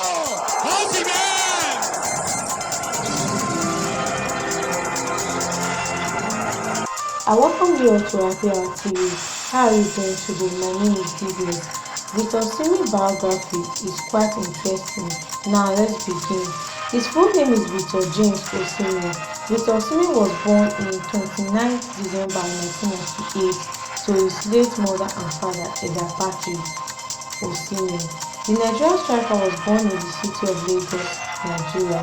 Osimhen! I welcome you all to our TV. How are you doing today? My name is Didier. Victor Osimhen biography is quite interesting. Now let's begin. His full name is Victor James Osimhen. Victor Osimhen was born in 29 December 1998 to his late mother and father Eda Patrick Osimhen. The Nigerian striker was born in the city of Lagos, Nigeria.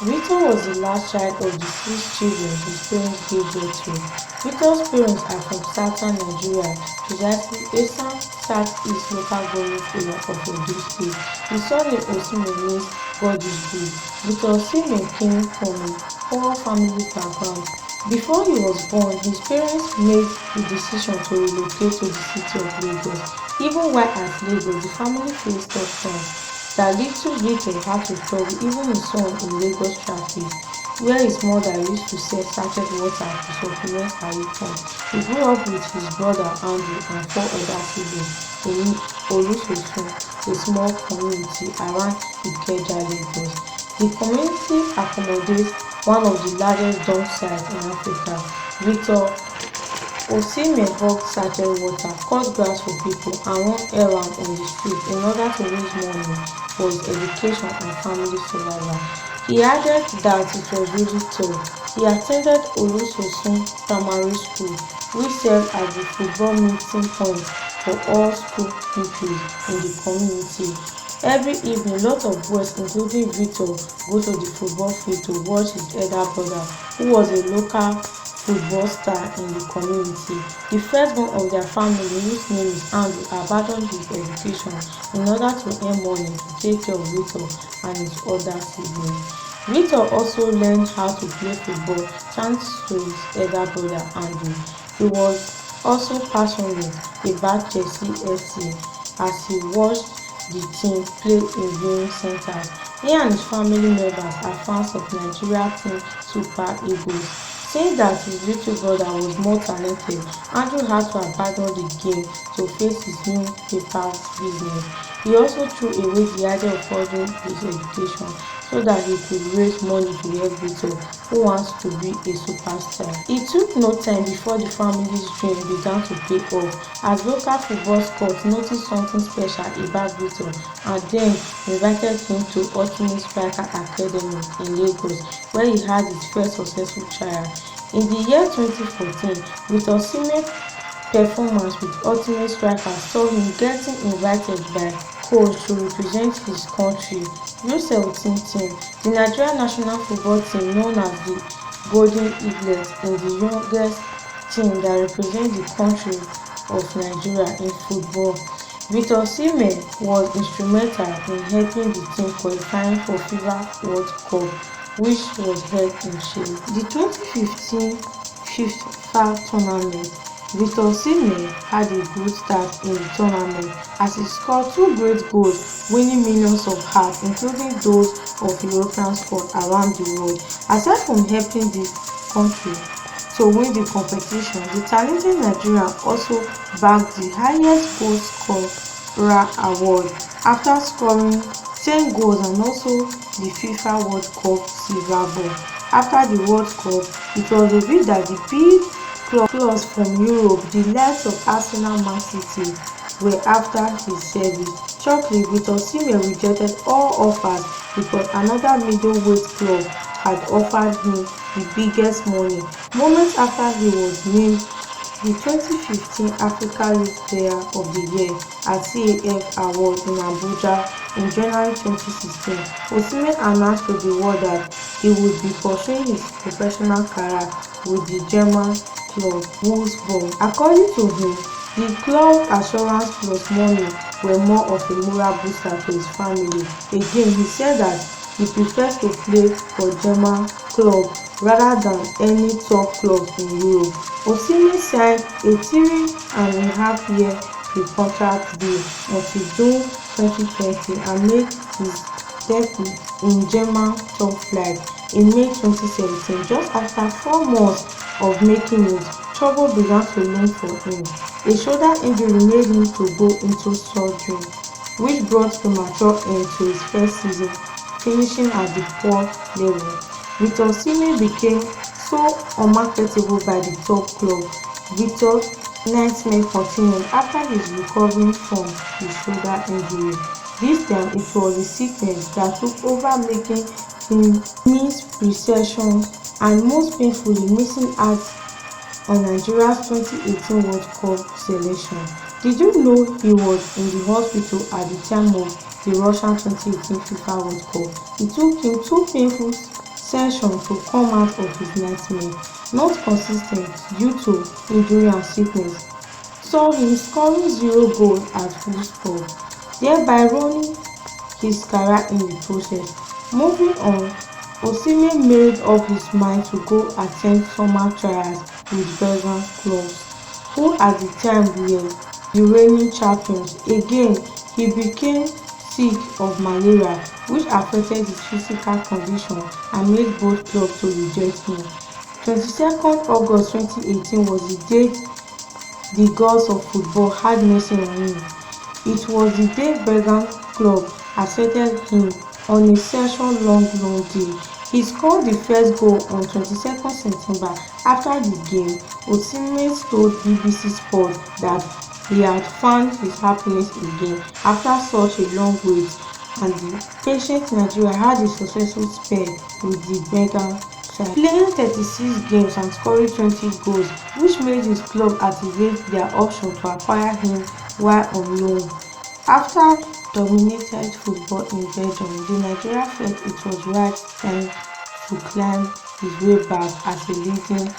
Victor was the last child of the 6 children his parents gave birth to. Victor's parents are from southern Nigeria, precisely eastern southeast local government area of Edo State. His surname Osimhen means God is good. Victor Osimhen came from a poor family background. Before he was born, his parents made the decision to relocate to the city of Lagos. Even while at Lagos, the family faced tough times. That little Victor had to struggle even his son in Lagos traffic, where his mother used to sell sachet water to supplement her income. He grew up with his brother Andrew and 4 other siblings in Olusosun, a small community around Ikeja, Lagos. The community accommodates one of the largest dump sites in Africa. Victor Osimhen hawked sachet water, cut grass for people and run errands on the street in order to raise money for his education and family survival. He added that it was really tough. He attended Olusosun Primary School, which served as the football meeting point for all school pupils in the community. Every evening, lots of boys, including Victor, go to the football field to watch his elder brother, who was a local football star in the community. The firstborn of their family, whose name is Andrew, abandoned his education in order to earn money to take care of Victor and his other siblings. Victor also learned how to play football thanks to his elder brother Andrew. He was also passionate about Chelsea FC as he watched the team play in viewing centres. He and his family members are fans of Nigeria team Super Eagles. Saying that his little brother was more talented, Andrew had to abandon the game to face his newspaper business. He also threw away the idea of furthering his education so that he could raise money to help Victor, who wants to be a superstar. It took no time before the family's dream began to pay off, as local football scouts noticed something special about Victor and then invited him to Ultimate Striker Academy in Lagos, where he had his first successful trial. In the year 2014, Victor Osimhen's performance with Ultimate Striker saw him getting invited by coach to represent his country U17 team, the Nigerian national football team known as the Golden Eagles, is the youngest team that represents the country of Nigeria in football. Victor Osimhen was instrumental in helping the team qualifying for FIFA World Cup, which was held in Chile. The 2015 FIFA tournament, Victor Osimhen had a good start in the tournament as he scored 2 great goals, winning millions of hearts, including those of European squads around the world. Aside from helping the country to win the competition, the talented Nigerian also bagged the highest goal scorer award after scoring 10 goals and also the FIFA World Cup silver ball. After the World Cup, it was revealed that the big clubs from Europe, the likes of Arsenal, Man City, were after his service. Shockingly, Victor Osimhen rejected all offers because another middleweight club had offered him the biggest money. Moments after he was named the 2015 Africa Youth Player of the Year at CAF Awards in Abuja in January 2016, Osimhen announced to the world that he would be pursuing his professional career with the German club Wolfsburg. According to him, the club assurance plus money were more of a moral booster to his family. Again, he said that he prefers to play for German club rather than any top clubs in Europe. Osimhen signed a 3.5-year pre-contract deal until June 2020 and made his debut in German top flight in May 2017. Just after 4 months of making it, trouble began to loom for him. A shoulder injury made him to go into surgery. which brought premature end to his first season, finishing at the poor level. Victor Osimhen became so unmarketable by the top club. Victor nightmare continued after his recovering from his shoulder injury. This time it was the sickness that took over, making him miss pre-season and most painfully missing out on Nigeria's 2018 World Cup selection. Did you know he was in the hospital at the time of the Russian 2018 FIFA World Cup? It took him two painful sessions to come out of his nightmare. Not consistent due to injury and sickness, saw him scoring zero goals at full stop, thereby ruining his career in the process. Moving on, Osimhen made up his mind to go attend summer trials with Belgian clubs, who at the time were the reigning champions. Again, he became sick of malaria, which affected his physical condition and made both clubs to reject him. 22nd August 2018 was the date the gods of football had mercy on him. It was the day Belgian club accepted him on a session-long loan deal. He scored the first goal on 22nd September. After the game, Osimhen told BBC Sport that he had found his happiness again after such a long wait, and the patient Nigeria had a successful spell with the Belgian side, playing 36 games and scoring 20 goals, which made his club activate their option to acquire him while on loan. After dominated football in Belgium, the Nigeria felt it was right time to climb his way back as a leading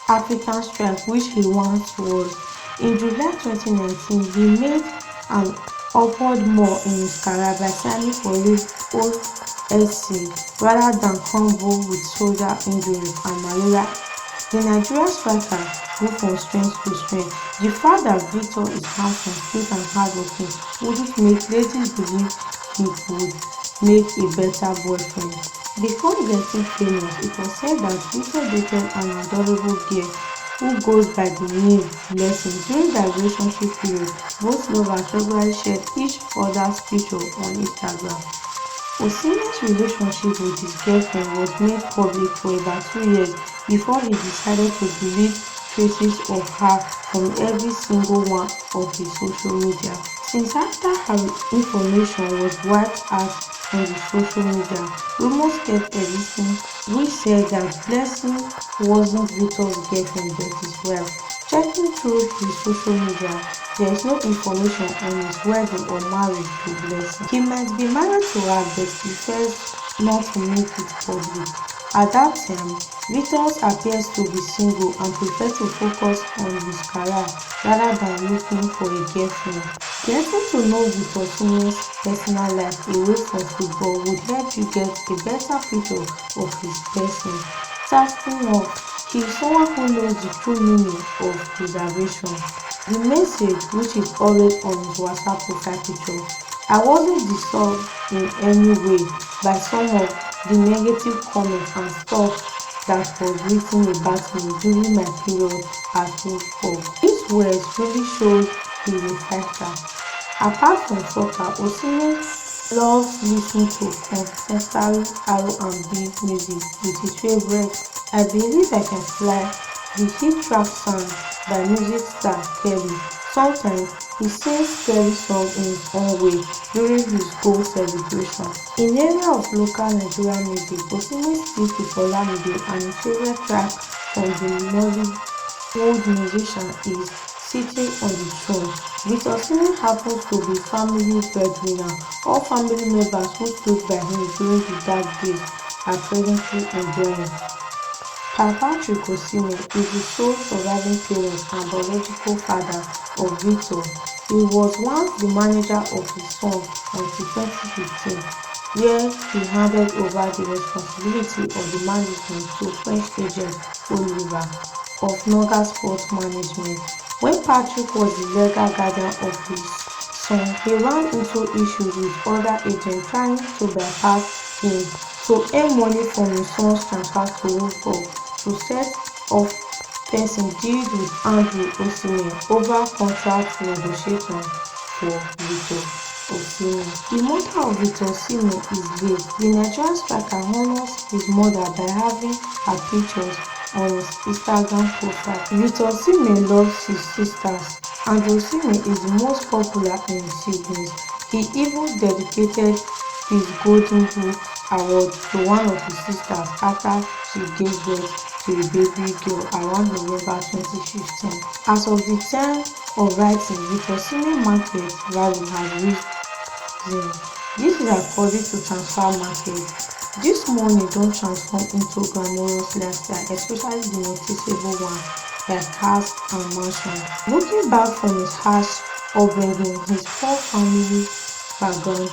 African striker, which he once was. In July 2019, he made an upward move in his career by signing for Liverpool SC rather than crumble with shoulder injuries and malaria. The Nigerian striker grew from strength to strength. The fact that Victor is handsome, cute and hardworking wouldn't make ladies believe he could make a better boyfriend. Before getting famous, it was said that Victor dated an adorable girl who goes by the name Blessing. During their relationship period, both lovers regularly shared each other's pictures on Instagram. Osimhen's relationship with his girlfriend was made public for about 2 years before he decided to delete traces of her from every single one of his social media. Since after her information was wiped out on the social media, rumors kept existing which said that Blessing wasn't Victor's girlfriend but his wife. Checking through his social media, there is no information on his wedding or marriage to Blessing. He might be married to her but prefers not to make it public. At that time, Victor appears to be single and prefers to focus on his career rather than looking for a girlfriend. Getting to know Victor Osimhen's personal life away from football would help you get a better picture of his person. Starting off, he is someone who knows the true meaning of preservation. The message, which is always on his WhatsApp profile picture, I wasn't disturbed in any way by some of the negative comments and stuff that was written about me during my period at football. These words really showed he is a fighter. Apart from soccer, Osimhen loves listening to contemporary R&B music with his favorite I Believe I Can Fly, the hit trap song by music star Kelly. Sometimes he sings Kelly's song in his own way during his goal celebration. In the area of local Nigerian music, Osimhen speaks with Olamide, and his favorite track from the Nollywood musician is Sitting on the Throne. Victor Osimhen happens to be family breadwinner. All family members who stood by him during the dark days are presently enjoying. Patrick Osimhen is the sole surviving parent and biological father of Victor. He was once the manager of his son until 2015, where he handed over the responsibility of the management to French agent Oliver of Noga Sports Management. When Patrick was the legal guardian of his son, he ran into issues with other agents trying to bypass him to earn money from his son's transfer to Wolfsburg. To set off fencing deals with Andrew Osimhen over contract negotiations. for Victor Osimhen. The mother of Victor Osimhen is late. The Nigerian striker honors his mother by having her pictures on his Instagram profile. Victor Osimhen loves his sisters, and Osimhen is the most popular in his siblings. He even dedicated his Golden Boot award to one of his sisters after she gave birth to a baby girl around November 2015. As of the time of writing, Victor Osimhen market value has reached zero. This is according to transfer market. This money don transform into glamorous lifestyle, especially the noticeable ones like cars and mansions. Looking back from his harsh upbringing, his poor family background,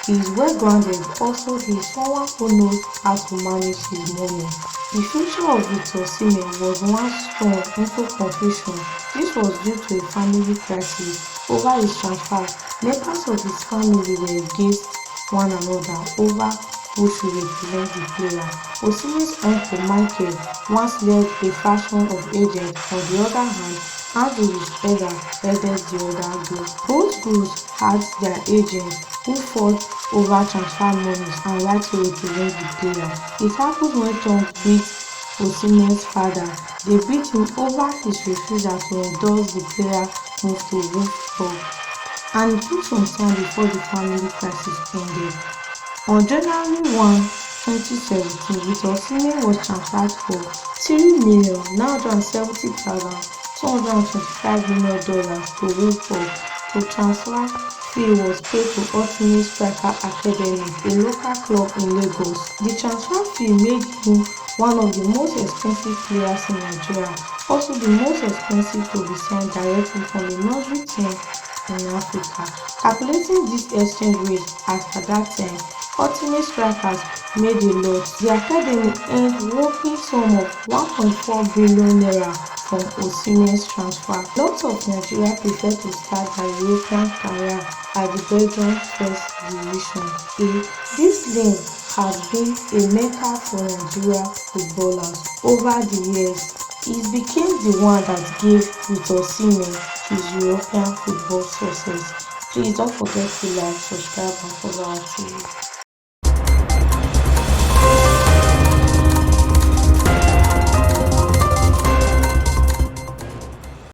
he is well grounded. Also, he is someone who knows how to manage his money. The future of Victor Osimhen was once thrown into confusion. This was due to a family crisis over his transfer. Members of his family were against one another over who should represent the player. Osimhen's uncle Michael once led a faction of agents. On the other hand, Andrew Elder headed the other group. Both groups had their agents who fought over transfer monies and right to represent the player. It happened when Tom beat Osimhen's father. They beat him over his refusal to endorse the player move to Wolfsburg, and it took some time before the family crisis ended. On January 1, 2017, Victor Osimhen was transferred for $3,970,225 to Wolfsburg. The transfer fee was paid to Ultimate Striker Academy, a local club in Lagos. The transfer fee made him one of the most expensive players in Nigeria, also the most expensive to be signed directly from a nursery team in Africa. Calculating this exchange rate as per that time, Ultimate Strikers made a lot. The academy earned a whopping sum of ₦1.4 billion from Osimhen's transfer. Lots of Nigeria prefer to start their European career at the Belgian First Division A. This league has been a mecca for Nigeria footballers over the years. It became the one that gave Victor Osimhen his European football success. Please don't forget to like, subscribe and follow our TV.